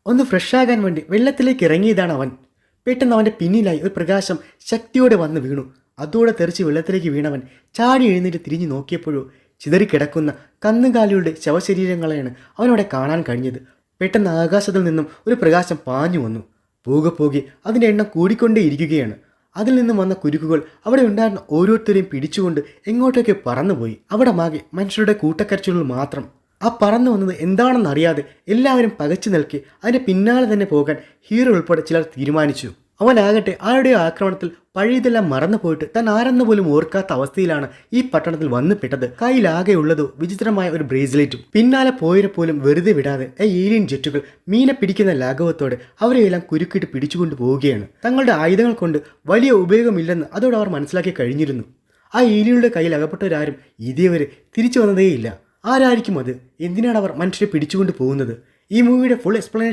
ഒന്ന് ഫ്രഷാകാൻ വേണ്ടി വെള്ളത്തിലേക്ക് ഇറങ്ങിയതാണ് അവൻ. പെട്ടെന്ന് അവൻ്റെ പിന്നിലായി ഒരു പ്രകാശം ശക്തിയോടെ വന്ന് വീണു. അതോടെ തെറിച്ച് വെള്ളത്തിലേക്ക് വീണവൻ ചാടി എഴുന്നേറ്റ് തിരിഞ്ഞു നോക്കിയപ്പോഴോ ചിതറിക്കിടക്കുന്ന കന്നുകാലികളുടെ ശവശരീരങ്ങളെയാണ് അവനവിടെ കാണാൻ കഴിഞ്ഞത്. പെട്ടെന്ന് ആകാശത്തിൽ നിന്നും ഒരു പ്രകാശം പാഞ്ഞു വന്നു. പോകെ പോകെ അതിൻ്റെ എണ്ണം കൂടിക്കൊണ്ടേയിരിക്കുകയാണ്. അതിൽ നിന്നും വന്ന കുരുക്കുകൾ അവിടെ ഉണ്ടായിരുന്ന ഓരോരുത്തരെയും പിടിച്ചുകൊണ്ട് എങ്ങോട്ടൊക്കെ പറന്നുപോയി. അവിടെ മാകെ മനുഷ്യരുടെ കൂട്ടക്കരച്ചിലുകൾ മാത്രം. ആ പറന്നു വന്നത് എന്താണെന്നറിയാതെ എല്ലാവരും പകച്ചു നിൽക്കെ അതിൻ്റെ പിന്നാലെ തന്നെ പോകാൻ ഹീറോ ഉൾപ്പെടെ ചിലർ തീരുമാനിച്ചു. അവനാകട്ടെ ആരുടെയോ ആക്രമണത്തിൽ പഴയതെല്ലാം മറന്നു പോയിട്ട് താൻ ആരെന്ന് പോലും ഓർക്കാത്ത അവസ്ഥയിലാണ് ഈ പട്ടണത്തിൽ വന്നു പെട്ടത്. കയ്യിലാകെയുള്ളതോ വിചിത്രമായ ഒരു ബ്രേസ്ലെറ്റും. പിന്നാലെ പോയവരെ പോലും വെറുതെ വിടാതെ ഏലിയൻ ജെറ്റുകൾ മീനെ പിടിക്കുന്ന ലാഘവത്തോടെ അവരെയെല്ലാം കുരുക്കിട്ട് പിടിച്ചുകൊണ്ട് പോവുകയാണ്. തങ്ങളുടെ ആയുധങ്ങൾ കൊണ്ട് വലിയ ഉപയോഗമില്ലെന്ന് അതോടെ അവർ മനസ്സിലാക്കി കഴിഞ്ഞിരുന്നു. ആ ഏലിയനുടെ കയ്യിൽ അകപ്പെട്ടവരാരും ഇതേവരെ തിരിച്ചു വന്നതേയില്ല. ആരായിരിക്കും അത്? എന്തിനാണ് അവർ മനുഷ്യരെ പിടിച്ചുകൊണ്ട് പോകുന്നത്? ഈ മൂവിയുടെ ഫുൾ എക്സ്പ്ലനേഷൻ